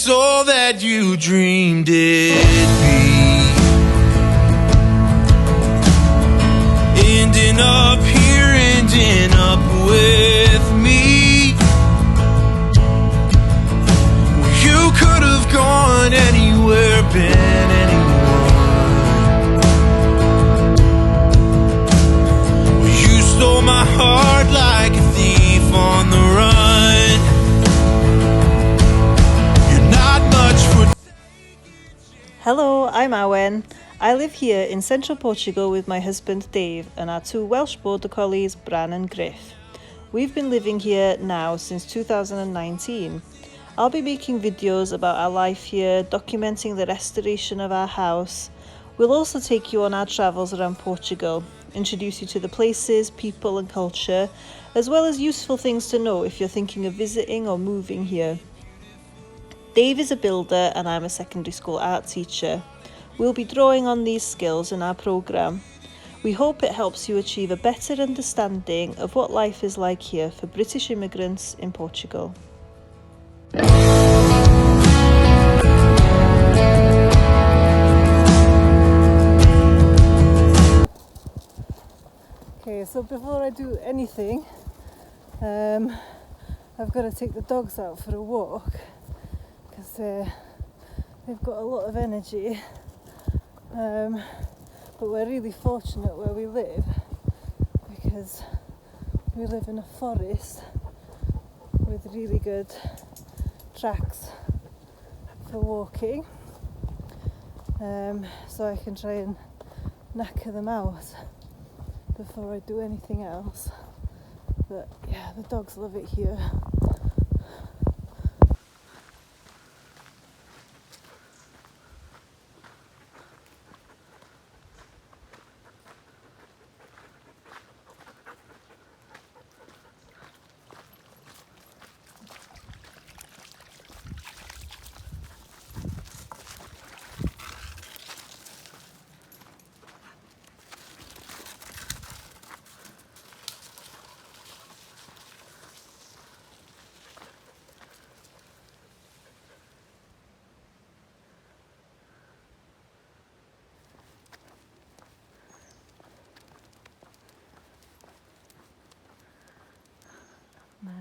it's all that you dreamed it'd be. Ending up here, ending up with me. You could have gone anywhere, been anyone. You stole my heart like a thief on the run. You're not much for. Hello, I'm Awen. I live here in central Portugal with my husband Dave and our two Welsh border collies, Brân and Gruff. We've been living here now since 2019. I'll be making videos about our life here, documenting the restoration of our house. We'll also take you on our travels around Portugal, introduce you to the places, people and culture, as well as useful things to know if you're thinking of visiting or moving here. Dave is a builder and I'm a secondary school art teacher. We'll be drawing on these skills in our programme. We hope it helps you achieve a better understanding of what life is like here for British immigrants in Portugal. Okay, so before I do anything, I've got to take the dogs out for a walk because they've got a lot of energy. But we're really fortunate where we live because we live in a forest with really good tracks for walking, so I can try and knacker them out before I do anything else. But yeah, the dogs love it here.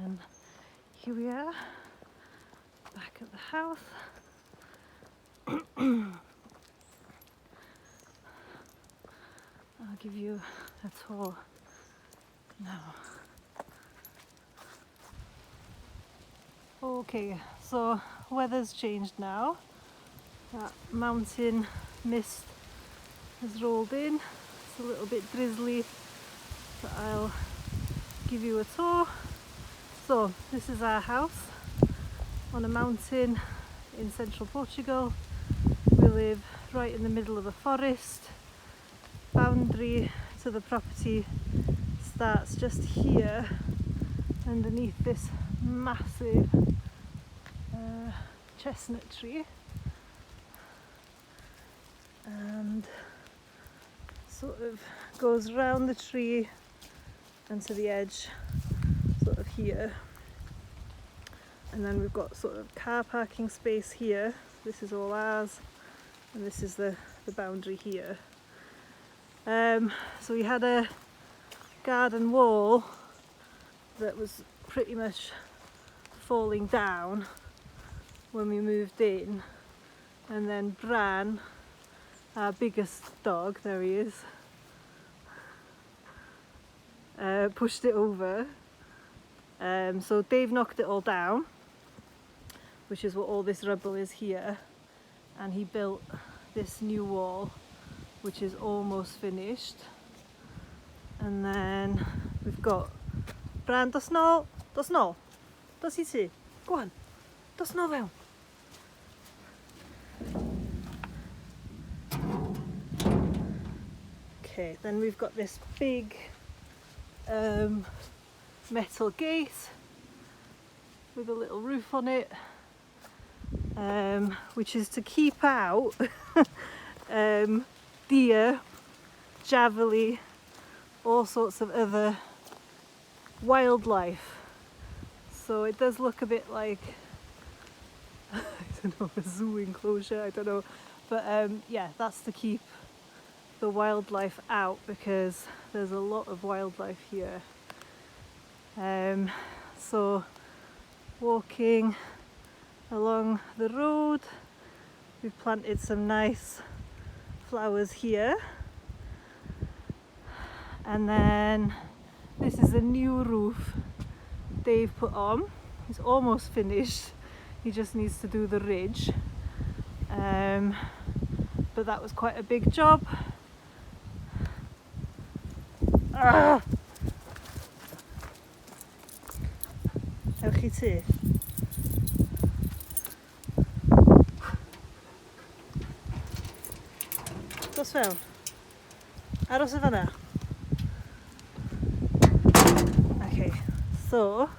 And here we are, back at the house. I'll give you a tour now. Okay, so weather's changed now. That mountain mist has rolled in. It's a little bit drizzly, but I'll give you a tour. So this is our house on a mountain in central Portugal. We live right in the middle of a forest. Boundary to the property starts just here underneath this massive chestnut tree, and sort of goes round the tree and to the edge sort of here, and then we've got sort of car parking space here. This is all ours, and this is the boundary here. So we had a garden wall that was pretty much falling down when we moved in, and then Brân, our biggest dog, there he is, pushed it over. So Dave knocked it all down, which is what all this rubble is here, and he built this new wall which is almost finished. And then we've got Brân, dos nôl, dos I ti, go on, dos nôl fewn. Okay, then we've got this big metal gate with a little roof on it, which is to keep out deer, javelli, all sorts of other wildlife. So it does look a bit like don't know, a zoo enclosure, I don't know. But yeah, that's to keep the wildlife out, because there's a lot of wildlife here. So walking along the road, we've planted some nice flowers here. And then this is a new roof Dave put on. He's almost finished. He just needs to do the ridge. But that was quite a big job. Ewch chi ti? Dos fewn. Aros y fanna. Okay, so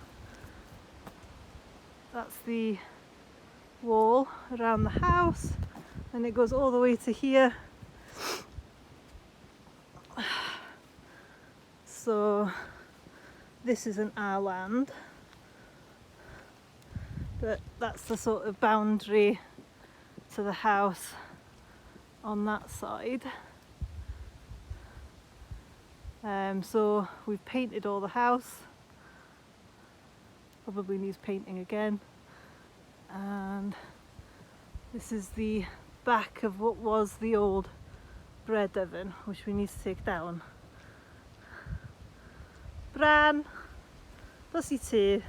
that's the wall around the house, and it goes all the way to here. So this isn't our land, but that's the sort of boundary to the house on that side. So we've painted all the house, probably needs painting again, and this is the back of what was the old bread oven, which we need to take down. Bran, dos I ti?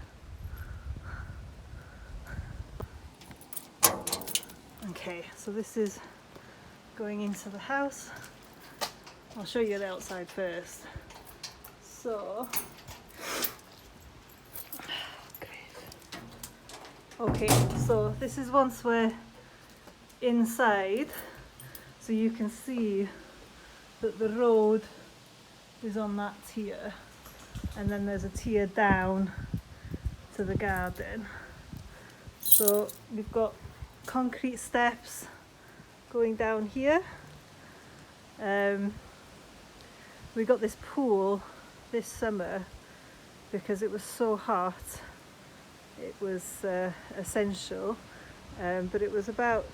Okay, so this is going into the house. I'll show you the outside first. So, okay, so this is once we're inside, so you can see that the road is on that tier, and then there's a tier down to the garden. So we've got concrete steps going down here. We got this pool this summer because it was so hot. It was essential, but it was about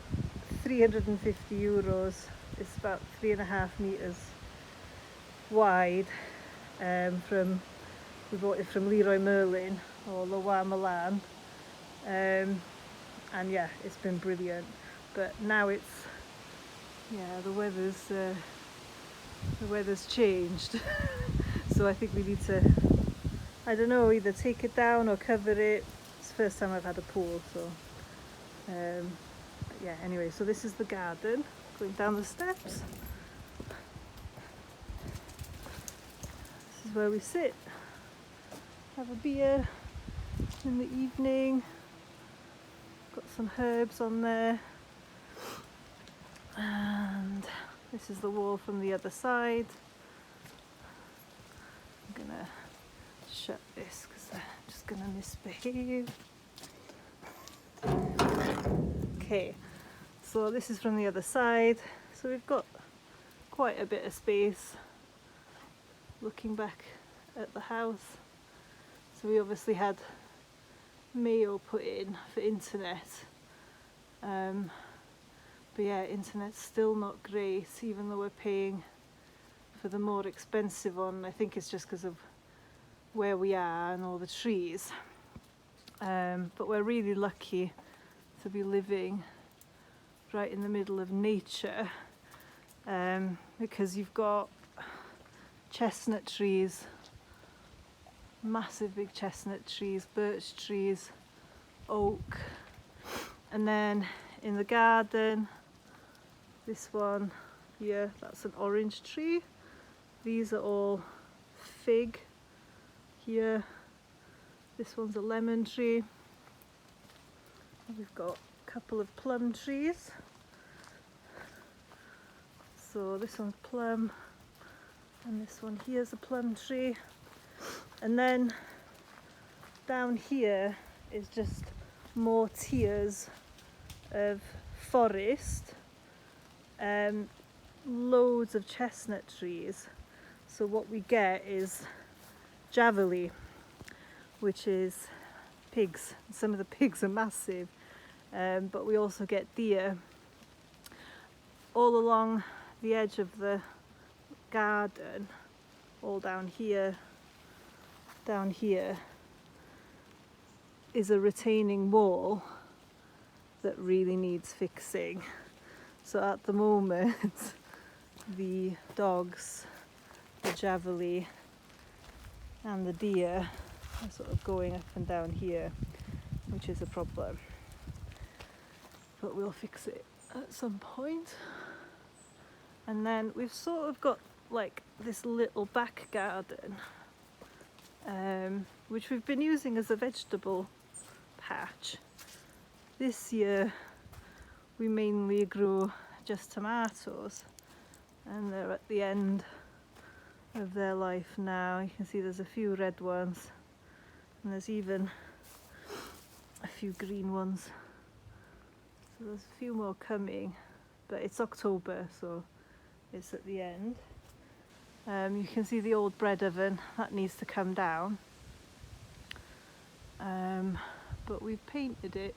€350. It's about 3.5 meters wide. We bought it from Leroy Merlin or Loire Milan, and yeah, it's been brilliant. But now it's, yeah, the weather's changed. So I think we need to, I don't know, either take it down or cover it. It's the first time I've had a pool, so but yeah, anyway, so this is the garden, going down the steps. This is where we sit, have a beer in the evening. Got some herbs on there, and this is the wall from the other side. I'm gonna shut this because I'm just gonna misbehave. Okay, so this is from the other side. So we've got quite a bit of space looking back at the house. So we obviously had Mayo put in for internet, but yeah, internet's still not great, even though we're paying for the more expensive one. I think it's just because of where we are and all the trees, but we're really lucky to be living right in the middle of nature, because you've got chestnut trees, massive big chestnut trees, birch trees, oak, and then in the garden, this one here, that's an orange tree. These are all fig here. This one's a lemon tree. We've got a couple of plum trees. So this one's plum, and this one here is a plum tree. And then down here is just more tiers of forest, loads of chestnut trees. So what we get is javeli, which is pigs. Some of the pigs are massive, but we also get deer. All along the edge of the garden, all down here is a retaining wall that really needs fixing. So at the moment the dogs, the javeli and the deer are sort of going up and down here, which is a problem, but we'll fix it at some point. And then we've sort of got like this little back garden, which we've been using as a vegetable patch. This year we mainly grew just tomatoes, and they're at the end of their life now. You can see there's a few red ones, and there's even a few green ones. So there's a few more coming, but it's October, so it's at the end. You can see the old bread oven, that needs to come down. But we've painted it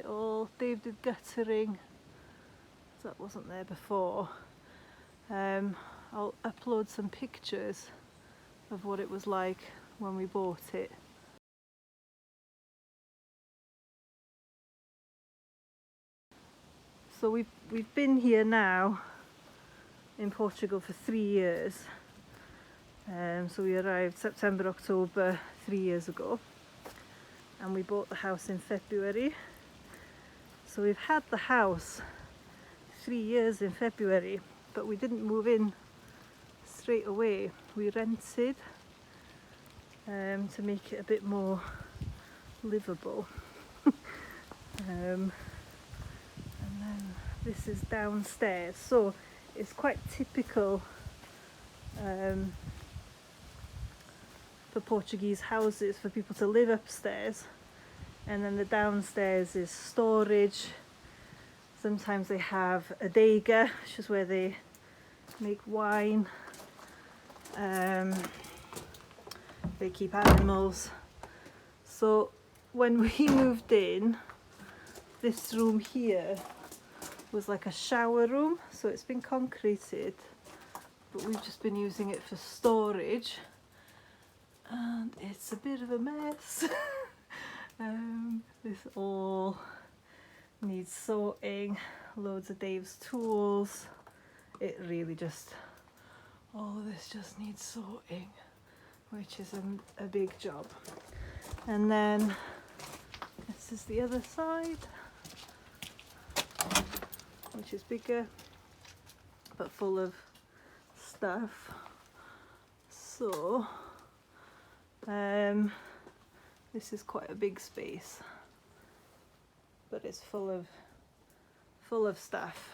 all. Dave did guttering, so that wasn't there before. I'll upload some pictures of what it was like when we bought it. So we've been here now in Portugal for 3 years. So we arrived September, October 3 years ago, and we bought the house in February. So we've had the house 3 years in February, but we didn't move in straight away. We rented to make it a bit more livable. And then this is downstairs. So it's quite typical for Portuguese houses for people to live upstairs, and then the downstairs is storage. Sometimes they have a adega, which is where they make wine. They keep animals. So when we moved in, this room here was like a shower room, so it's been concreted, but we've just been using it for storage, and it's a bit of a mess. This all needs sorting, loads of Dave's tools. It really just, all of this just needs sorting, which is a big job. And then this is the other side, which is bigger but full of stuff. So this is quite a big space, but it's full of stuff,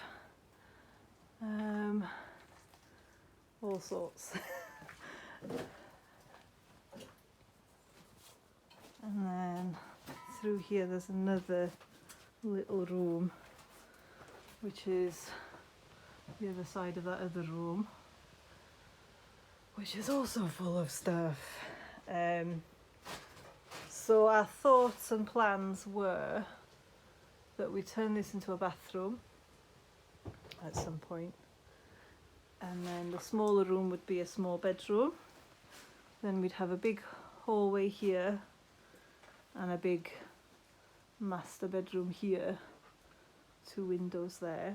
all sorts. And then through here there's another little room, which is the other side of that other room, which is also full of stuff. So our thoughts and plans were that we turn this into a bathroom at some point, and then the smaller room would be a small bedroom. Then we'd have a big hallway here and a big master bedroom here, 2 windows there.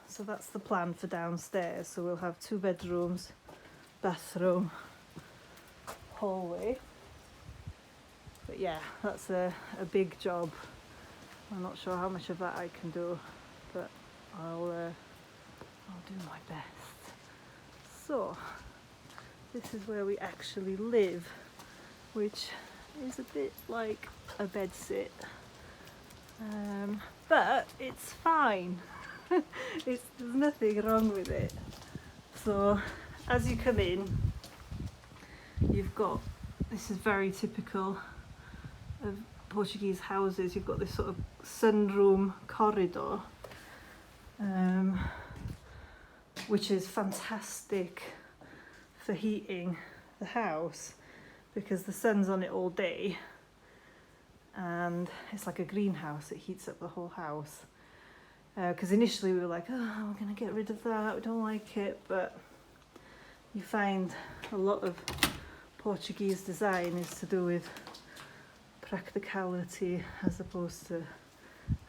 So that's the plan for downstairs. So we'll have 2 bedrooms, bathroom, hallway. But yeah, that's a big job. I'm not sure how much of that I can do, but I'll do my best. So this is where we actually live, which is a bit like a bedsit, but it's fine. There's nothing wrong with it. So as you come in, you've got, this is very typical of Portuguese houses, you've got this sort of sunroom corridor, which is fantastic for heating the house because the sun's on it all day. and it's like a greenhouse. It heats up the whole house. Because initially we were like, oh, we're going to get rid of that, we don't like it, but you find a lot of Portuguese design is to do with practicality as opposed to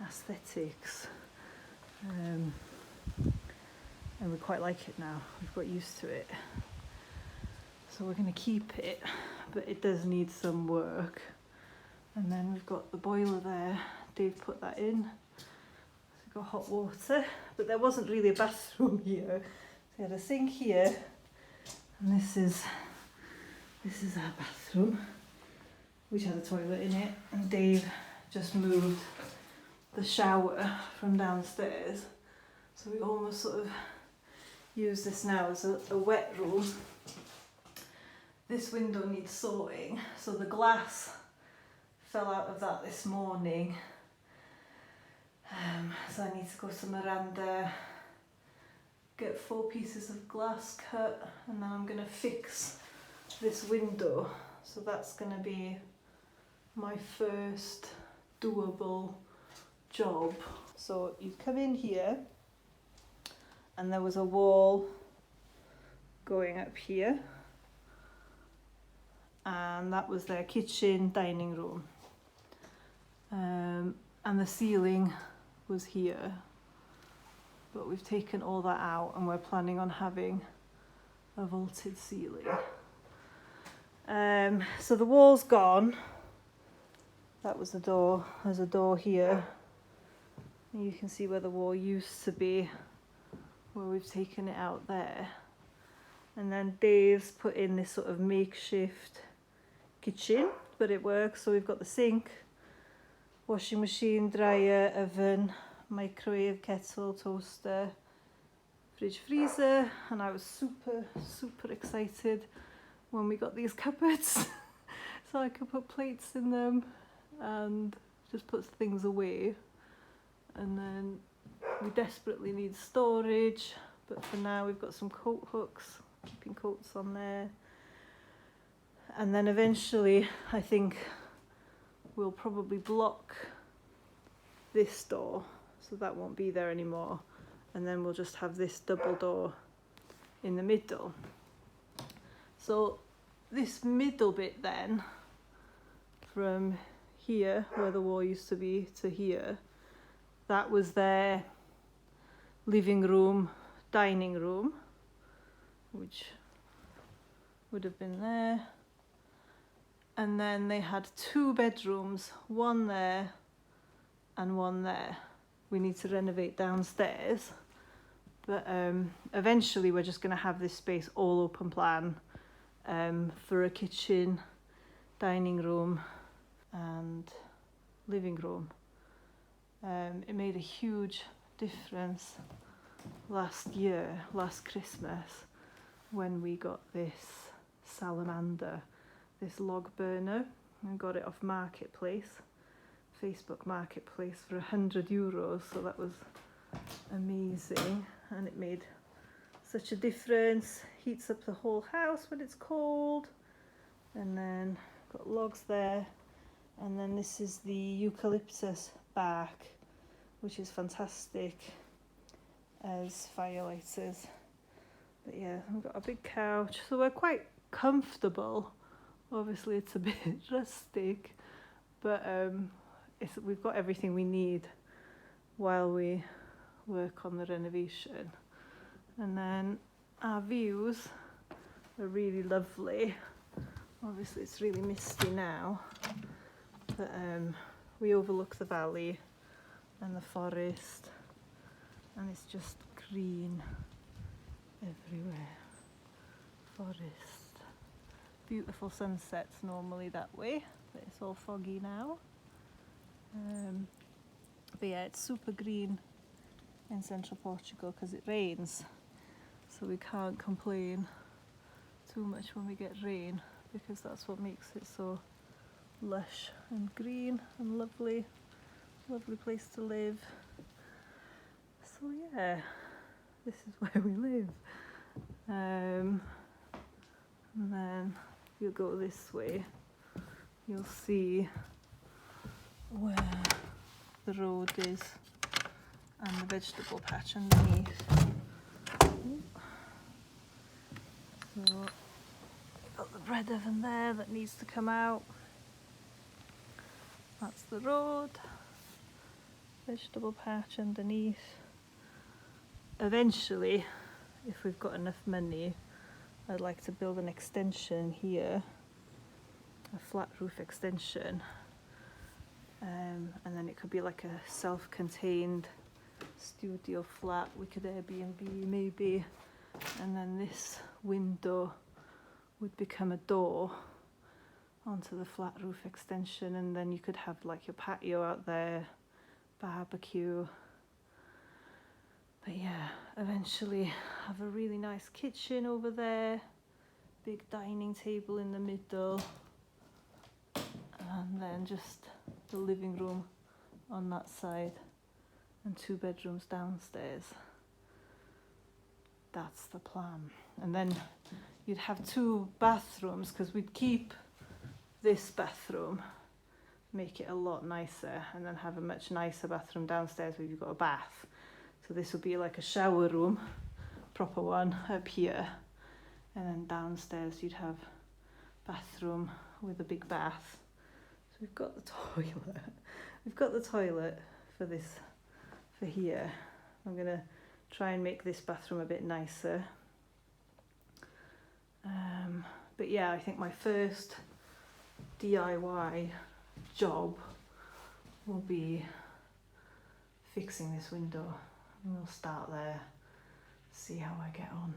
aesthetics. And we quite like it now, we've got used to it. So we're going to keep it, but it does need some work. And then we've got the boiler there, Dave put that in. So we've got hot water, but there wasn't really a bathroom here. So we had a sink here, and this is our bathroom, which had a toilet in it, and Dave just moved the shower from downstairs. So we almost sort of use this now as a wet room. This window needs sorting, so the glass fell out of that this morning. So I need to go to Miranda, get 4 pieces of glass cut, and then I'm going to fix this window. So that's going to be my first doable job. So you come in here, and there was a wall going up here, and that was their kitchen, dining room, and the ceiling was here, but we've taken all that out and we're planning on having a vaulted ceiling. So the wall's gone. That was the door. There's a door here, and you can see where the wall used to be, where we've taken it out there. And then Dave's put in this sort of makeshift kitchen, but it works. So we've got the sink, washing machine, dryer, oven, microwave, kettle, toaster, fridge, freezer, and I was super excited when we got these cupboards so I could put plates in them and just put things away. And then we desperately need storage, but for now we've got some coat hooks, keeping coats on there. And then eventually I think we'll probably block this door, so that won't be there anymore, and then we'll just have this double door in the middle. So this middle bit then, from here where the wall used to be to here, that was their living room, dining room, which would have been there. And then they had 2 bedrooms, one there and one there. We need to renovate downstairs, but eventually we're just going to have this space all open plan for a kitchen, dining room and living room. It made a huge difference last Christmas, when we got this salamander, this log burner, and got it off Facebook Marketplace for €100, so that was amazing, and it made such a difference. Heats up the whole house when it's cold. And then got logs there, and then this is the eucalyptus bark, which is fantastic as firelighters. But yeah, we've got a big couch, so we're quite comfortable. Obviously it's a bit rustic, but we've got everything we need while we work on the renovation. And then our views are really lovely. Obviously it's really misty now, but we overlook the valley and the forest, and it's just green everywhere. Forest. Beautiful sunsets normally that way, but it's all foggy now. But yeah, it's super green in central Portugal because it rains, so we can't complain too much when we get rain, because that's what makes it so lush and green and lovely place to live. So yeah, this is where we live. And then if you go this way, you'll see where the road is and the vegetable patch underneath. So got the bread oven there that needs to come out. That's the road, vegetable patch underneath. Eventually, if we've got enough money, I'd like to build an extension here, a flat roof extension, and then it could be like a self-contained studio flat. We could Airbnb maybe, and then this window would become a door onto the flat roof extension, and then you could have like your patio out there, barbecue. But yeah, eventually have a really nice kitchen over there, big dining table in the middle, and then just the living room on that side and 2 bedrooms downstairs. That's the plan. And then you'd have 2 bathrooms, because we'd keep this bathroom, make it a lot nicer, and then have a much nicer bathroom downstairs where you've got a bath. So this would be like a shower room, proper one, up here, and then downstairs you'd have bathroom with a big bath. So we've got the toilet. We've got the toilet for this, for here. I'm gonna try and make this bathroom a bit nicer. But yeah, I think my first DIY job will be fixing this window. And we'll start there, see how I get on.